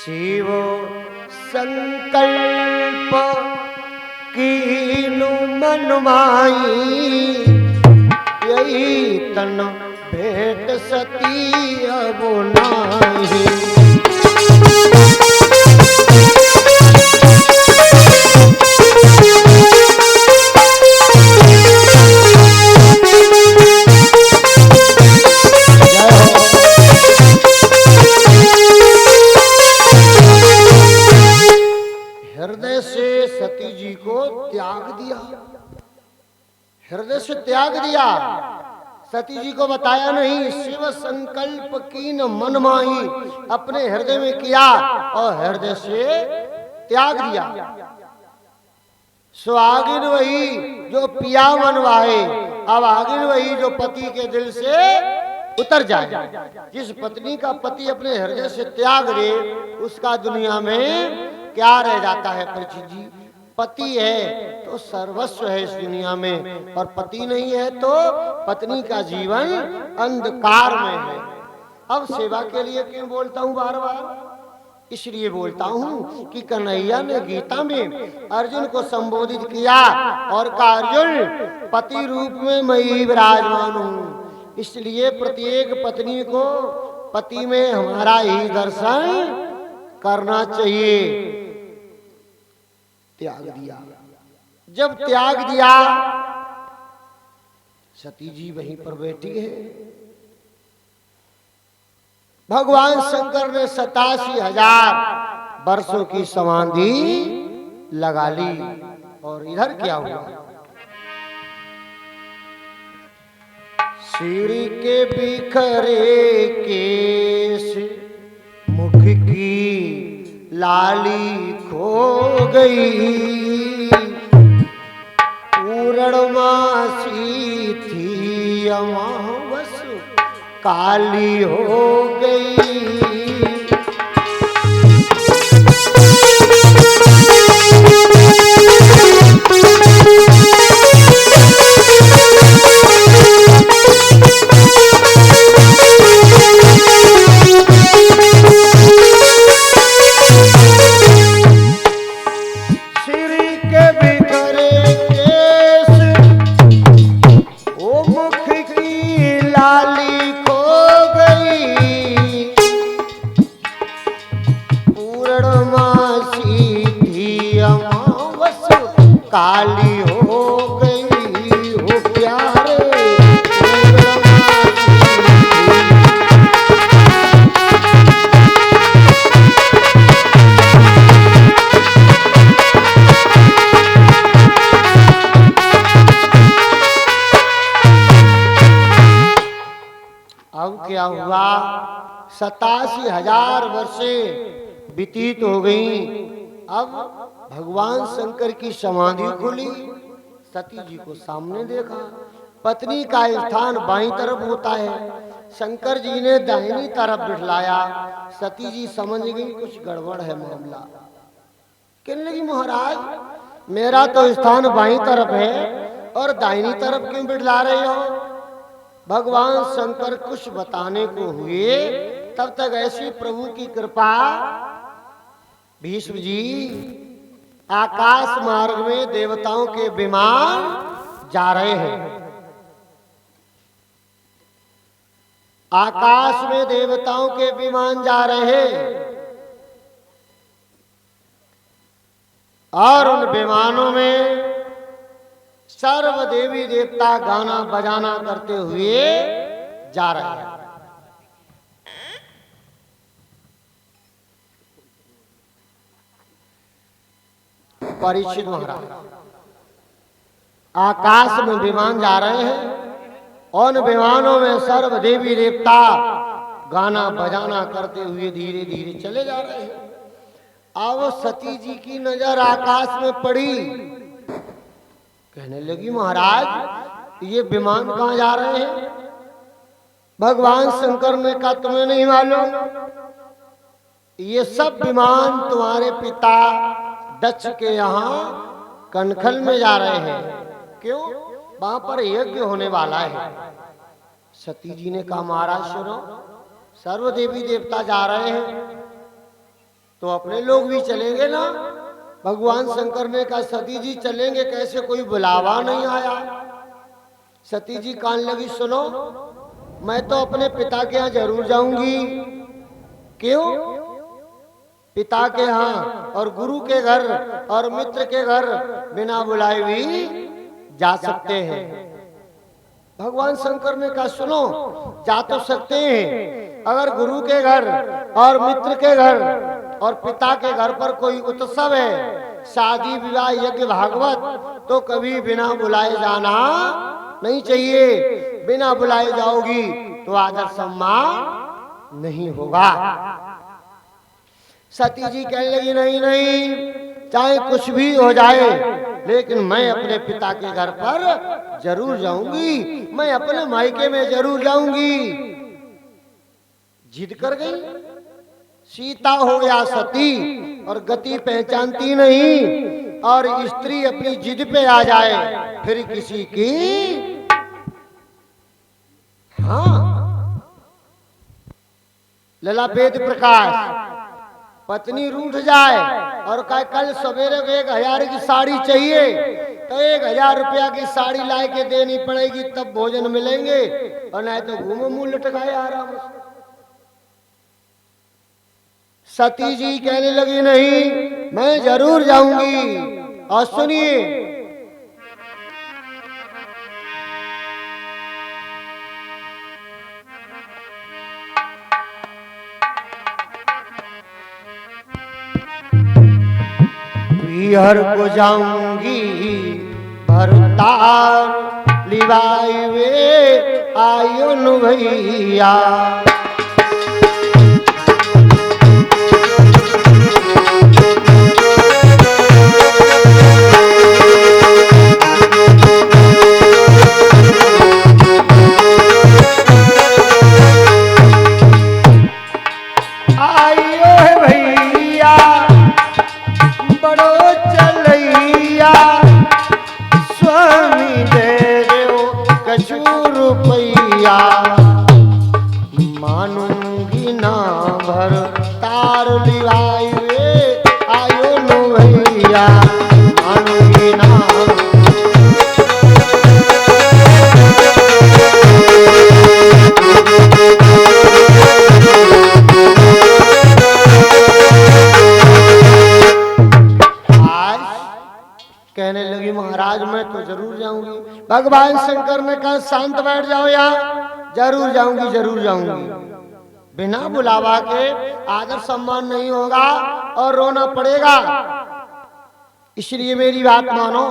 शिव संकल्प कीनु मन माई, यही तन भेंट सती अब नाही। हृदय से सती जी को त्याग दिया, हृदय से त्याग दिया। सती जी को बताया नहीं, शिव संकल्प कीन मन माही, अपने हृदय में किया और हृदय से त्याग दिया। सुहागिन वही जो पिया मनवाए, अब आगिन वही जो पति के दिल से उतर जाए। जिस पत्नी का पति अपने हृदय से त्याग दे, उसका दुनिया में क्या रह जाता है परीक्षित जी। पति है तो सर्वस्व है इस दुनिया में, और पति नहीं है तो पत्नी का जीवन अंधकार में है। अब सेवा के लिए क्यों बोलता हूँ बार बार, इसलिए बोलता हूँ कि कन्हैया ने गीता में अर्जुन को संबोधित किया और कहा, अर्जुन पति रूप में मैं ही विराजमान हूँ। इसलिए प्रत्येक पत्नी को पति में हमारा ही दर्शन करना चाहिए। त्याग दिया, जब त्याग दिया, सती जी वहीं पर बैठी है। भगवान शंकर ने 87,000 वर्षों की समाधि लगा ली। और इधर क्या हुआ, सिर के बिखरे केश, मुख की लाली खो गई, पूर्णमासी थी अमावस काली हो गई। काली हो गई हो प्यारे, अब क्या हुआ, 87,000 वर्षे व्यतीत हो गई। अब भगवान शंकर की समाधि खुली, सती जी को सामने देखा। पत्नी का स्थान बाईं तरफ होता है, शंकर जी ने दाहिनी तरफ बिठलाया। सती जी समझ गई कुछ गड़बड़ है मामला। कहने लगी, महाराज मेरा तो स्थान बाईं तरफ है और दाहिनी तरफ क्यों बिठला रहे हो। भगवान शंकर कुछ बताने को हुए, तब तक ऐसी प्रभु की कृपा, भीष्म जी आकाश मार्ग में देवताओं के विमान जा रहे हैं। आकाश में देवताओं के विमान जा रहे हैं और उन विमानों में सर्व देवी देवता गाना बजाना करते हुए जा रहे हैं। परीक्षित महाराज, आकाश में विमान जा रहे हैं, उन विमानों में सर्व देवी देवता गाना बजाना करते हुए धीरे धीरे चले जा रहे हैं। अब सती जी की नजर आकाश में पड़ी, कहने लगी, महाराज ये विमान कहाँ जा रहे हैं। भगवान शंकर ने कहा, तुम्हें नहीं मालूम, ये सब विमान तुम्हारे पिता दक्ष के यहाँ कनखल में जा रहे हैं। क्यों, वहां पर यज्ञ होने वाला है। सती जी ने कहा, महाराज सुनो, सर्व देवी देवता जा रहे हैं, तो अपने लोग भी चलेंगे ना। भगवान शंकर ने कहा सती जी चलेंगे कैसे, कोई बुलावा नहीं आया। सती जी कान लगी, सुनो मैं तो अपने पिता के यहाँ जरूर जाऊंगी। क्यों? पिता के यहाँ और गुरु के घर और मित्र के घर बिना बुलाए भी जा सकते हैं। भगवान शंकर ने कहा सुनो, जा तो सकते हैं, अगर गुरु के घर और मित्र के घर और पिता के घर पर कोई उत्सव है, शादी विवाह यज्ञ भागवत, तो कभी बिना बुलाए जाना नहीं चाहिए। बिना बुलाए जाओगी तो आदर सम्मान नहीं होगा। सती जी कहने लगी नहीं नहीं, चाहे कुछ भी हो जाए, लेकिन मैं अपने पिता के घर पर जरूर जाऊंगी, मैं अपने मायके में जरूर जाऊंगी। जिद कर गई। सीता हो गया सती और गति पहचानती नहीं, और स्त्री अपनी जिद पे आ जाए फिर किसी की लला वेद प्रकाश पत्नी रूठ जाए और कहे कल सवेरे को 1000 की साड़ी चाहिए, तो 1000 रुपया की साड़ी लाए के देनी पड़ेगी, तब भोजन मिलेंगे, और नहीं तो घूमो मुंह लटकाए आराम से। सती जी कहने लगी नहीं, मैं जरूर जाऊंगी। और सुनिए, हर को जाऊंगी भरतार लिवाई वे आयो नु भैया। मानूंगी ना भर तार लिवाई वे आयो नो भैया, मानूंगी ना। आज कहने लगी महाराज मैं तो जरूर जाऊंगी। भगवान शंकर ने कहा शांत बैठ जाओ यार, जरूर जाऊंगी जरूर जाऊंगी। बिना बुलावा के आदर सम्मान नहीं होगा और रोना पड़ेगा, इसलिए मेरी बात मानो।